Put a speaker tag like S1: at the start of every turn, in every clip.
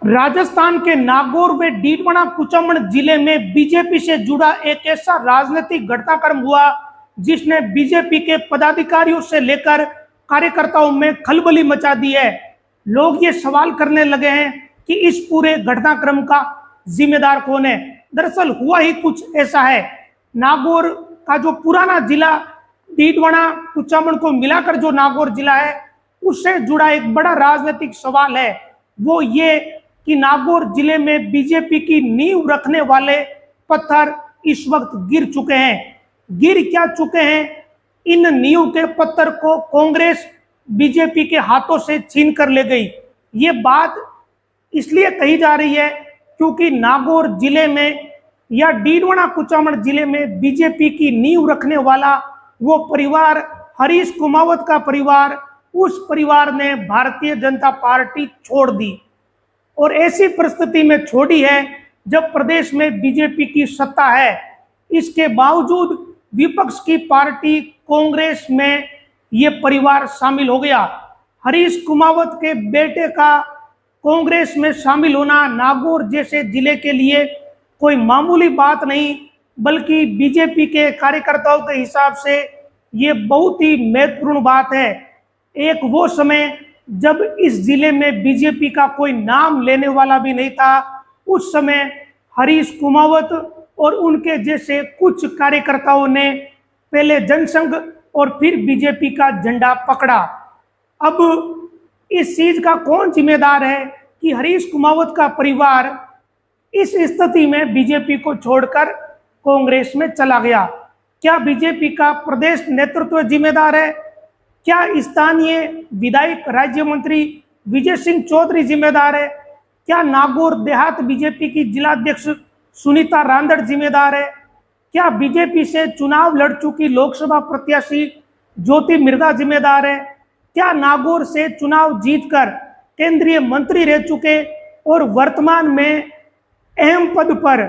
S1: राजस्थान के नागौर व डीडवाना कुचामन जिले में बीजेपी से जुड़ा एक ऐसा राजनीतिक घटनाक्रम हुआ जिसने बीजेपी के पदाधिकारियों से लेकर कार्यकर्ताओं में खलबली मचा दी है। लोग ये सवाल करने लगे हैं कि इस पूरे घटनाक्रम का जिम्मेदार कौन है। दरअसल हुआ ही कुछ ऐसा है। नागौर का जो पुराना जिला डीडवाना कुचामन को मिलाकर जो नागौर जिला है उससे जुड़ा एक बड़ा राजनीतिक सवाल है। वो ये कि नागौर जिले में बीजेपी की नींव रखने वाले पत्थर इस वक्त गिर चुके हैं। गिर क्या चुके हैं? इन नींव के पत्थर को कांग्रेस बीजेपी के हाथों से छीन कर ले गई। ये बात इसलिए कही जा रही है क्योंकि नागौर जिले में या डीडवाना कुचामन जिले में बीजेपी की नींव रखने वाला वो परिवार हरीश कुमावत का परिवार, उस परिवार ने भारतीय जनता पार्टी छोड़ दी। और ऐसी परिस्थिति में छोड़ी है जब प्रदेश में बीजेपी की सत्ता है। इसके बावजूद विपक्ष की पार्टी कांग्रेस में ये परिवार शामिल हो गया। हरीश कुमावत के बेटे का कांग्रेस में शामिल होना नागौर जैसे जिले के लिए कोई मामूली बात नहीं, बल्कि बीजेपी के कार्यकर्ताओं के हिसाब से ये बहुत ही महत्वपूर्ण बात है। एक वो समय जब इस जिले में बीजेपी का कोई नाम लेने वाला भी नहीं था, उस समय हरीश कुमावत और उनके जैसे कुछ कार्यकर्ताओं ने पहले जनसंघ और फिर बीजेपी का झंडा पकड़ा। अब इस चीज का कौन जिम्मेदार है कि हरीश कुमावत का परिवार इस स्थिति में बीजेपी को छोड़कर कांग्रेस में चला गया? क्या बीजेपी का प्रदेश नेतृत्व जिम्मेदार है? क्या स्थानीय विधायक राज्य मंत्री विजय सिंह चौधरी जिम्मेदार है? क्या नागौर देहात बीजेपी की जिलाध्यक्ष सुनीता रांदड़ जिम्मेदार है? क्या बीजेपी से चुनाव लड़ चुकी लोकसभा प्रत्याशी ज्योति मिर्धा जिम्मेदार है? क्या नागौर से चुनाव जीतकर केंद्रीय मंत्री रह चुके और वर्तमान में अहम पद पर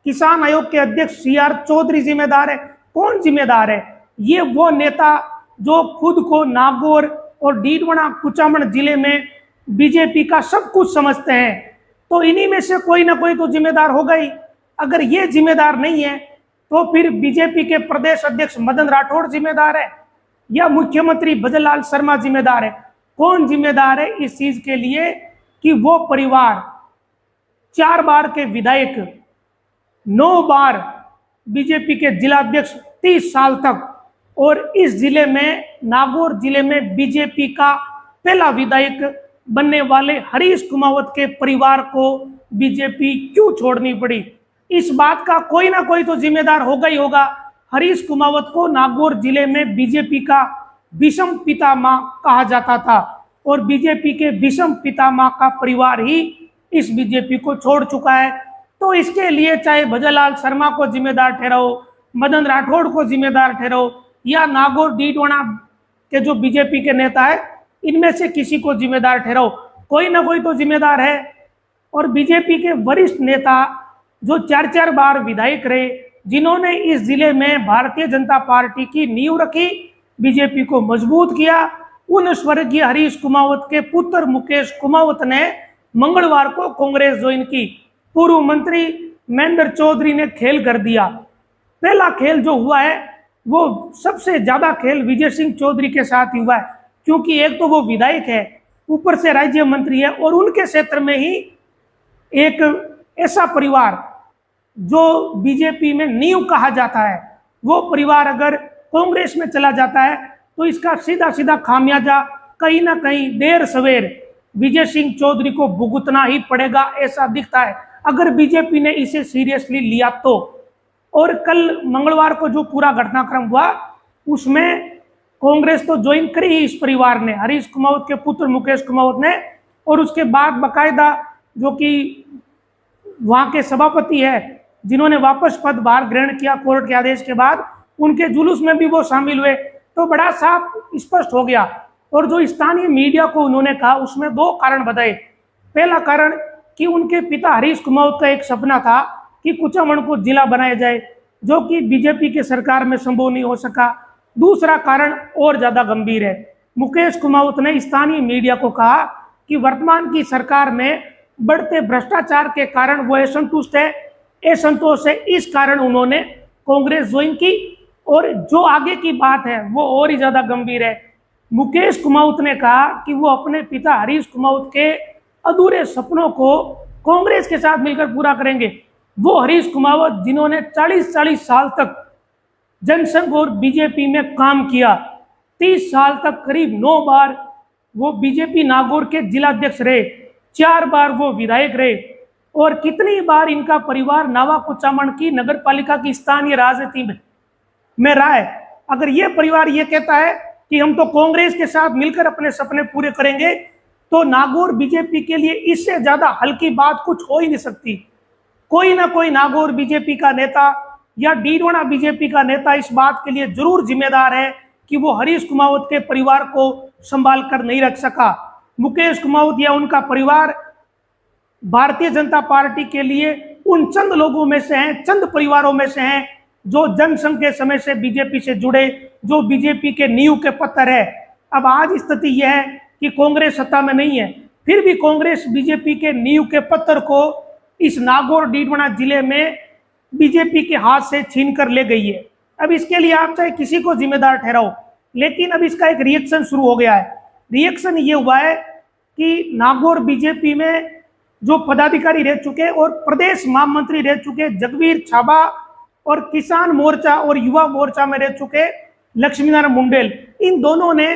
S1: किसान आयोग के अध्यक्ष CR चौधरी जिम्मेदार है? कौन जिम्मेदार है? ये वो नेता जो खुद को नागौर और डीडवाना कुचामन जिले में बीजेपी का सब कुछ समझते हैं, तो इन्हीं में से कोई ना कोई तो जिम्मेदार होगा ही। अगर ये जिम्मेदार नहीं है तो फिर बीजेपी के प्रदेश अध्यक्ष मदन राठौड़ जिम्मेदार है या मुख्यमंत्री भजनलाल शर्मा जिम्मेदार है? कौन जिम्मेदार है इस चीज के लिए कि वो परिवार 4 बार के विधायक, 9 बार बीजेपी के जिलाध्यक्ष 30 साल तक, और इस जिले में नागौर जिले में बीजेपी का पहला विधायक बनने वाले हरीश कुमावत के परिवार को बीजेपी क्यों छोड़नी पड़ी? इस बात का कोई ना कोई तो जिम्मेदार होगा ही होगा। हरीश कुमावत को नागौर जिले में बीजेपी का विषम पितामह कहा जाता था और बीजेपी के विषम पितामह का परिवार ही इस बीजेपी को छोड़ चुका है। तो इसके लिए चाहे भजनलाल शर्मा को जिम्मेदार ठहराओ, मदन राठौड़ को जिम्मेदार ठहराओ या नागौर डीडवाना के जो बीजेपी के नेता है, इनमें से किसी को जिम्मेदार ठहराओ, कोई ना कोई तो जिम्मेदार है। और बीजेपी के वरिष्ठ नेता जो 4 बार विधायक रहे, जिन्होंने इस जिले में भारतीय जनता पार्टी की नींव रखी, बीजेपी को मजबूत किया, उन स्वर्गीय हरीश कुमावत के पुत्र मुकेश कुमावत ने मंगलवार को कांग्रेस ज्वाइन की। पूर्व मंत्री महेंद्र चौधरी ने खेल कर दिया। पहला खेल जो हुआ है वो सबसे ज्यादा खेल विजय सिंह चौधरी के साथ ही हुआ है, क्योंकि एक तो वो विधायक है, ऊपर से राज्य मंत्री है, और उनके क्षेत्र में ही एक ऐसा परिवार जो बीजेपी में नींव कहा जाता है, वो परिवार अगर कांग्रेस में चला जाता है तो इसका सीधा सीधा खामियाजा कहीं ना कहीं देर सवेर विजय सिंह चौधरी को भुगतना ही पड़ेगा, ऐसा दिखता है, अगर बीजेपी ने इसे सीरियसली लिया तो। और कल मंगलवार को जो पूरा घटनाक्रम हुआ उसमें कांग्रेस तो ज्वाइन करी ही इस परिवार ने, हरीश कुमावत के पुत्र मुकेश कुमावत ने, और उसके बाद बकायदा जो कि वहां के सभापति है जिन्होंने वापस पदभार ग्रहण किया कोर्ट के आदेश के बाद, उनके जुलूस में भी वो शामिल हुए। तो बड़ा साफ स्पष्ट हो गया। और जो स्थानीय मीडिया को उन्होंने कहा उसमें 2 कारण बताए। पहला कारण कि उनके पिता हरीश कुमावत का एक सपना था कि कुचामन को जिला बनाया जाए, जो कि बीजेपी के सरकार में संभव नहीं हो सका। दूसरा कारण और ज्यादा गंभीर है। मुकेश कुमावत ने स्थानीय मीडिया को कहा कि वर्तमान की सरकार में बढ़ते भ्रष्टाचार के कारण वो असंतुष्ट है, असंतोष है, इस कारण उन्होंने कांग्रेस ज्वाइन की। और जो आगे की बात है वो और ही ज्यादा गंभीर है। मुकेश कुमाऊत ने कहा कि वो अपने पिता हरीश कुमाऊत के अधूरे सपनों को कांग्रेस के साथ मिलकर पूरा करेंगे। वो हरीश कुमावत जिन्होंने 40-40 साल तक जनसंघ और बीजेपी में काम किया, 30 साल तक करीब 9 बार वो बीजेपी नागौर के जिलाध्यक्ष रहे, 4 बार वो विधायक रहे, और कितनी बार इनका परिवार नावा कुचामन की नगर पालिका की स्थानीय राजनीति में रहा है। अगर ये परिवार ये कहता है कि हम तो कांग्रेस के साथ मिलकर अपने सपने पूरे करेंगे, तो नागौर बीजेपी के लिए इससे ज्यादा हल्की बात कुछ हो ही नहीं सकती। कोई ना कोई नागौर बीजेपी का नेता या डीडवाना बीजेपी का नेता इस बात के लिए जरूर जिम्मेदार है कि वो हरीश कुमावत के परिवार को संभाल कर नहीं रख सका। मुकेश कुमावत या उनका परिवार भारतीय जनता पार्टी के लिए उन चंद लोगों में से हैं, चंद परिवारों में से हैं जो जनसंघ के समय से बीजेपी से जुड़े, जो बीजेपी के नींव के पत्थर है। अब आज स्थिति यह है कि कांग्रेस सत्ता में नहीं है, फिर भी कांग्रेस बीजेपी के नींव के पत्थर को इस नागौर डीडवाना जिले में बीजेपी के हाथ से छीन कर ले गई है। अब इसके लिए आप चाहे किसी को जिम्मेदार ठहराओ, लेकिन अब इसका एक रिएक्शन शुरू हो गया है। रिएक्शन ये हुआ है कि नागौर बीजेपी में जो पदाधिकारी रह चुके और प्रदेश महामंत्री रह चुके जगवीर छाबा, और किसान मोर्चा और युवा मोर्चा में रह चुके लक्ष्मीनारायण मुंडेल, इन दोनों ने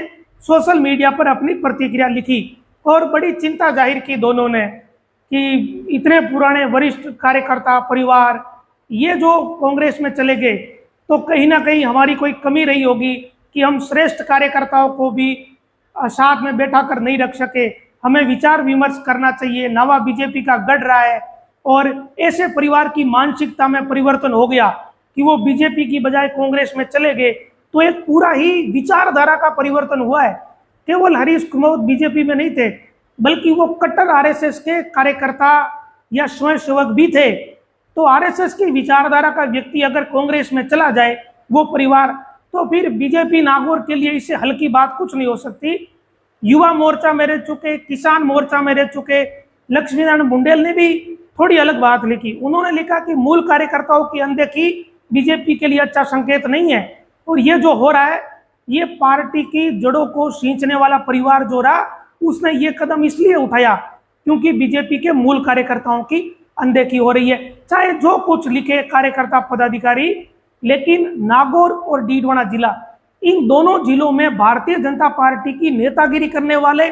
S1: सोशल मीडिया पर अपनी प्रतिक्रिया लिखी और बड़ी चिंता जाहिर की दोनों ने कि इतने पुराने वरिष्ठ कार्यकर्ता परिवार ये जो कांग्रेस में चले गए, तो कहीं ना कहीं हमारी कोई कमी रही होगी कि हम श्रेष्ठ कार्यकर्ताओं को भी साथ में बैठा कर नहीं रख सके। हमें विचार विमर्श करना चाहिए। नवा बीजेपी का गढ़ रहा है और ऐसे परिवार की मानसिकता में परिवर्तन हो गया कि वो बीजेपी की बजाय कांग्रेस में चले गए, तो एक पूरा ही विचारधारा का परिवर्तन हुआ है। केवल हरीश कुमावत बीजेपी में नहीं थे, बल्कि वो कट्टर आरएसएस के कार्यकर्ता या स्वयंसेवक भी थे। तो आरएसएस की विचारधारा का व्यक्ति अगर कांग्रेस में चला जाए, वो परिवार, तो फिर बीजेपी नागौर के लिए इससे हल्की बात कुछ नहीं हो सकती। युवा मोर्चा में रह चुके, किसान मोर्चा में रह चुके लक्ष्मीनारायण मुंडेल ने भी थोड़ी अलग बात लिखी। उन्होंने लिखा कि मूल कार्यकर्ताओं की अनदेखी बीजेपी के लिए अच्छा संकेत नहीं है, और ये जो हो रहा है ये पार्टी की जड़ों को सींचने वाला परिवार जो रहा, उसने ये कदम इसलिए उठाया क्योंकि बीजेपी के मूल कार्यकर्ताओं की अनदेखी हो रही है। चाहे जो कुछ लिखे कार्यकर्ता पदाधिकारी, लेकिन नागौर और डीडवाना जिला, इन दोनों जिलों में भारतीय जनता पार्टी की नेतागिरी करने वाले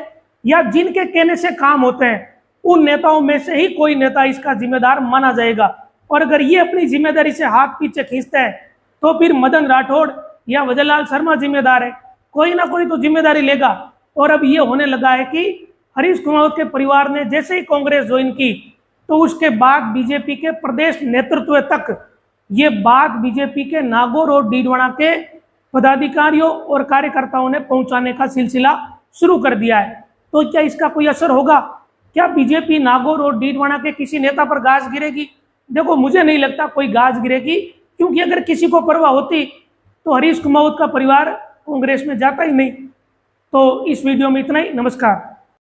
S1: या जिनके कहने से काम होते हैं, उन नेताओं में से ही कोई नेता इसका जिम्मेदार माना जाएगा। और अगर ये अपनी जिम्मेदारी से हाथ पीछे खींचते हैं, तो फिर मदन राठौड़ या वजरलाल शर्मा जिम्मेदार है, कोई ना कोई तो जिम्मेदारी लेगा। और अब ये होने लगा है कि हरीश कुमावत के परिवार ने जैसे ही कांग्रेस ज्वाइन की, तो उसके बाद बीजेपी के प्रदेश नेतृत्व तक ये बात बीजेपी के नागौर और डीडवाना के पदाधिकारियों और कार्यकर्ताओं ने पहुंचाने का सिलसिला शुरू कर दिया है। तो क्या इसका कोई असर होगा? क्या बीजेपी नागौर और डीडवाना के किसी नेता पर गाज गिरेगी? देखो, मुझे नहीं लगता कोई गाज गिरेगी, क्योंकि अगर किसी को परवाह होती तो हरीश कुमावत का परिवार कांग्रेस में जाता ही नहीं। तो इस वीडियो में इतना ही। नमस्कार।